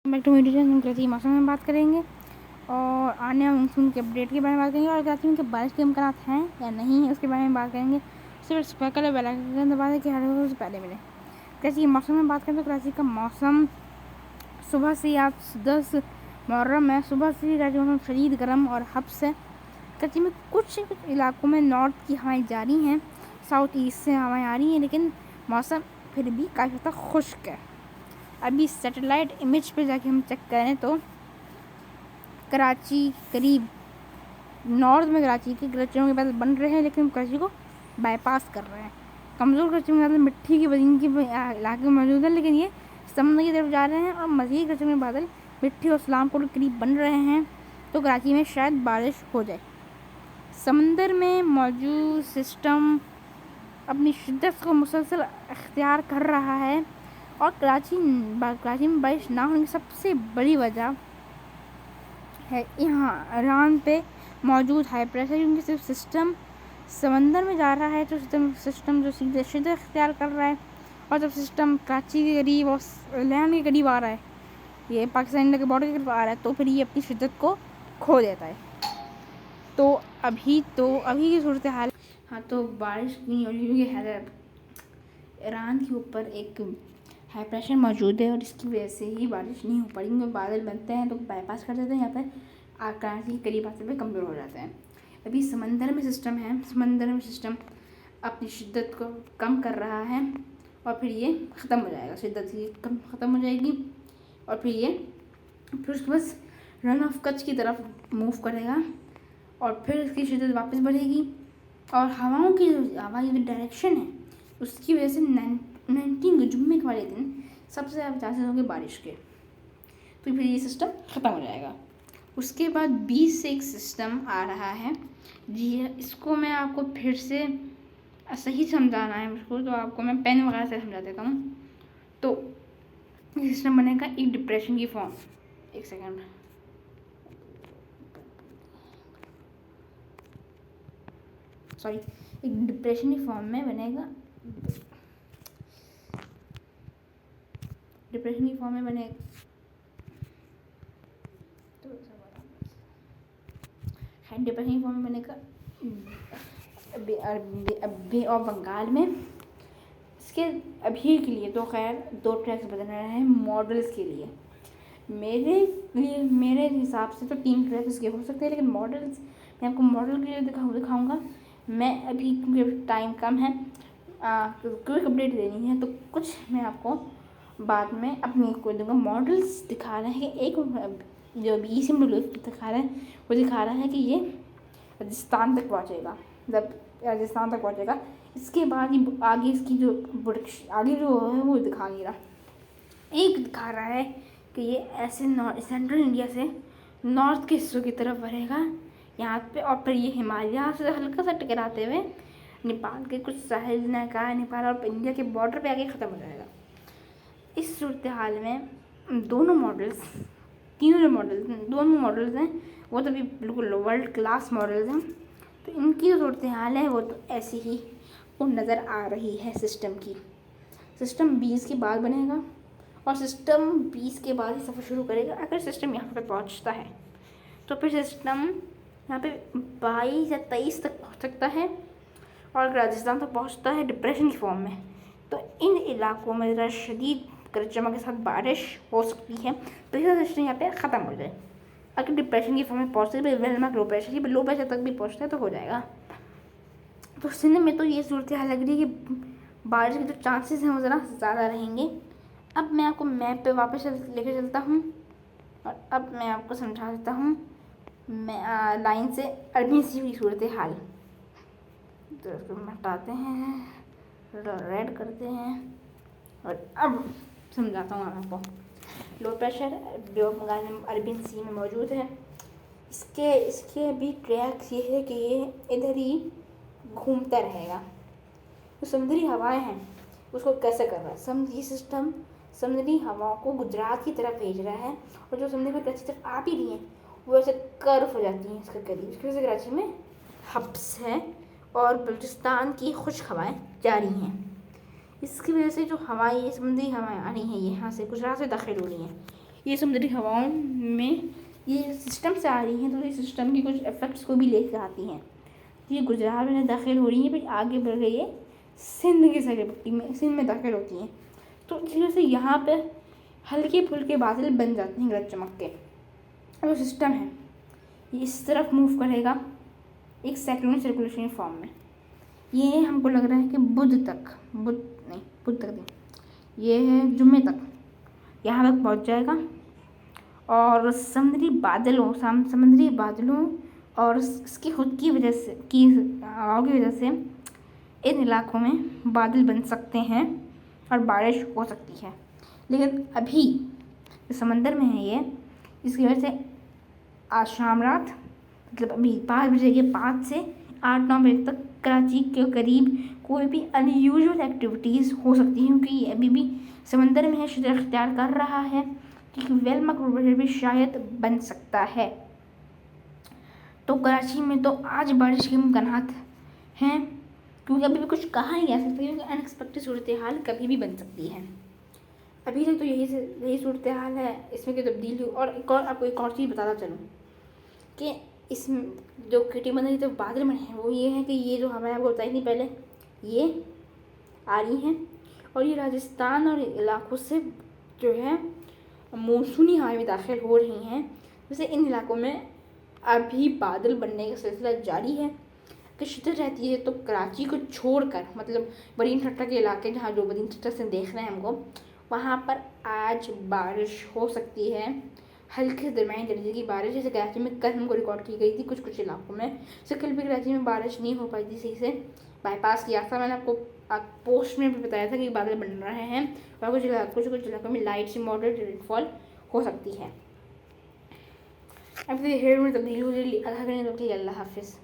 Back to video. हम कराची मौसम में बात करेंगे और आने वाले मानसून के अपडेट के बारे में बात करेंगे और कराची में बारिश के इम्कान हैं या नहीं है उसके बारे में बात करेंगे। सिर्फ स्पेकल बेल आइकन दबा दें कि हर रोज़ से पहले मिले। कराची के मौसम में बात करें तो कराची का मौसम सुबह से आज 10 मुहर्रम है। सुबह से कराची मौसम शदीद गर्म और हब्स है। कराची में कुछ इलाकों में नॉर्थ की हवाएँ जारी हैं, साउथ ईस्ट से हवाएँ आ रही हैं, लेकिन मौसम फिर भी काफ़ी हद तक खुश्क है। अभी सैटेलाइट इमेज पे जाके हम चेक करें तो कराची करीब नॉर्थ में कराची के ग्लेशियरों के बादल बन रहे हैं, लेकिन कराची को बाईपास कर रहे हैं। कमज़ोर कराची में बादल मिट्टी की बनी के इलाके में मौजूद है, लेकिन ये समुद्र की तरफ जा रहे हैं और मज़ीद कराची में बादल मिट्टी और सलामपुर के करीब बन रहे हैं, तो कराची में शायद बारिश हो जाए। समंदर में मौजूद सिस्टम अपनी शिद्दत को मुसलसल अख्तियार कर रहा है और कराची में बारिश ना होने की सबसे बड़ी वजह है यहाँ ईरान पे मौजूद हाई प्रेशर, क्योंकि सिर्फ सिस्टम समंदर में जा रहा है तो सिस्टम जो सीधे शिद्दत अख्तियार कर रहा है, और जब सिस्टम कराची के करीब और लैंड के करीब आ रहा है, ये पाकिस्तान के बॉर्डर के करीब आ रहा है, तो फिर ये अपनी शिद्दत को खो देता है। तो अभी की सूरत हाल, हाँ, तो बारिश नहीं हो रही क्योंकि ईरान के ऊपर एक हाई प्रेशर मौजूद है और इसकी वजह से ही बारिश नहीं हो पा रही, क्योंकि बादल बनते हैं तो बाईपास कर देते हैं, यहाँ पर कराची के करीब आते हुए कमज़ोर हो जाते हैं। अभी समंदर में सिस्टम है, समंदर में सिस्टम अपनी शिद्दत को कम कर रहा है और फिर ये ख़त्म हो जाएगा, शिद्दत ही ख़त्म हो जाएगी और फिर उसके बस रन ऑफ कच्छ की तरफ मूव करेगा और फिर इसकी शिद्दत वापस बढ़ेगी और हवाओं की जो डायरेक्शन है उसकी वजह से 19 जुम्मे के वाले दिन सबसे ज़्यादा चांसेस होंगे बारिश के, तो फिर ये सिस्टम ख़त्म हो जाएगा। उसके बाद 20 से एक सिस्टम आ रहा है, जी इसको मैं आपको फिर से सही समझाना है मुझको, तो आपको मैं पेन वगैरह से समझा देता हूँ। तो ये सिस्टम बनेगा एक डिप्रेशन की फॉर्म, एक सेकेंड, सॉरी, एक डिप्रेशन की फॉर्म में बनेगा, डिप्रेशन की फॉर्म में बनेगा डिप्रेशन की फॉर्म में बनेगा बे ऑफ बंगाल में। इसके अभी के लिए तो खैर 2 ट्रैक्स बदल रहे हैं मॉडल्स के लिए। मेरे हिसाब से तो 3 ट्रैक्स इसके हो सकते हैं, लेकिन मॉडल्स मैं आपको मॉडल के लिए दिखाऊंगा। मैं अभी क्योंकि टाइम कम है, क्विक अपडेट देनी है, तो कुछ मैं आपको बाद में अपनी को दूँगा। मॉडल्स दिखा रहे हैं कि एक जो बीस दिखा रहा है वो दिखा रहा है कि ये राजस्थान तक पहुँचेगा, जब राजस्थान तक पहुँचेगा इसके बाद ही आगे इसकी जो आगे जो है वो दिखा नहीं रहा। एक दिखा रहा है कि ये ऐसे सेंट्रल इंडिया से नॉर्थ के हिस्सों की तरफ बढ़ेगा यहाँ पे, और फिर ये हिमालय से हल्का सा टकराते हुए नेपाल के कुछ साहिल नेपाल और इंडिया के बॉर्डर पे आके ख़त्म हो जाएगा। इस सूरत हाल में दोनों मॉडल्स हैं वो तो भी बिल्कुल वर्ल्ड क्लास मॉडल्स हैं, तो इनकी जो सूरत हाल है वो तो ऐसी ही वो नज़र आ रही है। सिस्टम 20 के बाद बनेगा और सिस्टम 20 के बाद ही सफ़र शुरू करेगा। अगर सिस्टम यहाँ पर पहुँचता है तो फिर सिस्टम यहाँ पे 22 या 23 तक पहुँच सकता है, और अगर राजस्थान तक पहुँचता है डिप्रेशन की फॉर्म में, तो इन इलाकों में ज़रा शदीद गरज चमक के साथ बारिश हो सकती है, तो यह सिस्टम यहाँ पे ख़त्म हो जाए। अगर डिप्रेशन की फॉर्म में पहुँचते लो प्रेशर तक भी पहुँचता है तो हो जाएगा। तो सिंध में तो ये सूरत हाल लग रही है कि बारिश के जो चांसेस हैं वो ज़रा ज़्यादा रहेंगे। अब मैं आपको मैप पे वापस लेकर चलता हूँ और अब मैं आपको समझा देता हूँ मैं लाइन से अरबी सी की सूरत हाल। तो इसको हटाते हैं, रेड करते हैं और अब समझाता हूँ आपको। Low pressure bay of Bengal में अरबियन सी में मौजूद है। इसके अभी ट्रैक ये है कि ये इधर ही घूमता रहेगा। तो समुद्री हवाएं हैं उसको कैसे कर रहा है, ये सिस्टम समुद्री हवाओं को गुजरात की तरफ भेज रहा है, और जो समुद्री में कराची तरफ आ भी रही हैं वो ऐसे कर्व हो जाती हैं इसके करीब। इसकी वजह से कराची में हब्स है और बलूचिस्तान की खुश्क हवाएं जारी हैं। इसकी वजह से जो हवाएं समुद्री हवाएं आ रही हैं यहाँ से गुजरात से दाखिल हो रही हैं, ये समुद्री हवाओं में ये सिस्टम से आ रही हैं, तो इस सिस्टम की कुछ इफेक्ट्स को भी लेकर आती हैं। ये गुजरात में दाखिल हो रही हैं, फिर आगे बढ़ गई ये सिंध की साइड पट्टी में, सिंध में दाखिल होती हैं। तो इस वजह से यहाँ पे हल्के फुल्के बादल बन जाते हैं गरज चमक के। और सिस्टम है ये इस तरफ मूव करेगा एक साइक्लोनिक सर्कुलेशन फॉर्म में। ये हमको लग रहा है कि बुध तक नहीं, ये है जुम्मे तक यहाँ तक पहुँच जाएगा। और समुद्री बादलों और इसकी खुद की वजह से हवाओं की वजह से इन इलाकों में बादल बन सकते हैं और बारिश हो सकती है। लेकिन अभी जो समंदर में है ये, इसकी वजह से आज शाम रात मतलब अभी 5 बजे के 5 से 8-9 बजे तक कराची के करीब कोई भी अनयूजुअल एक्टिविटीज़ हो सकती हैं, क्योंकि ये अभी भी समंदर में है, शिद्दत अख्तियार कर रहा है, क्योंकि वेल मकबूल भी शायद बन सकता है। तो कराची में तो आज बारिश के इम्कानात हैं, क्योंकि अभी भी कुछ कहा नहीं जा सकता, क्योंकि अनएक्सपेक्टेड सूरत हाल कभी भी बन सकती है। अभी तक तो यही सूरत हाल है, इसमें कोई तब्दीली। और आपको एक और चीज़ बताता चलूँ कि इसमें जो कटिबंध तो बादल बने हैं वो ये है कि ये जो हवाएं आपको बताई थी पहले, ये आ रही हैं और ये राजस्थान और इलाकों से जो है मौसमी हवाएं भी दाखिल हो रही हैं। वैसे इन इलाकों में अभी बादल बनने का सिलसिला जारी है कि शिद्दत रहती है। तो कराची को छोड़कर मतलब बरीन ठट्टा के इलाके, जहाँ जो बरीन ठट्टा से देख रहे हैं हमको, वहाँ पर आज बारिश हो सकती है, हल्के दरमियानी दर्जे की बारिश। जैसे कराची में कल हमको रिकॉर्ड की गई थी कुछ इलाकों में, जैसे कल भी कराची में बारिश नहीं हो पाई थी सही से, बाईपास किया था। मैंने आपको पोस्ट में भी बताया था कि बादल बन रहे हैं और कुछ इलाकों में लाइट से मॉडरेट रेनफॉल हो सकती है। अब हेड में तब्दीली हो रही है। अल्लाह हाफिज़।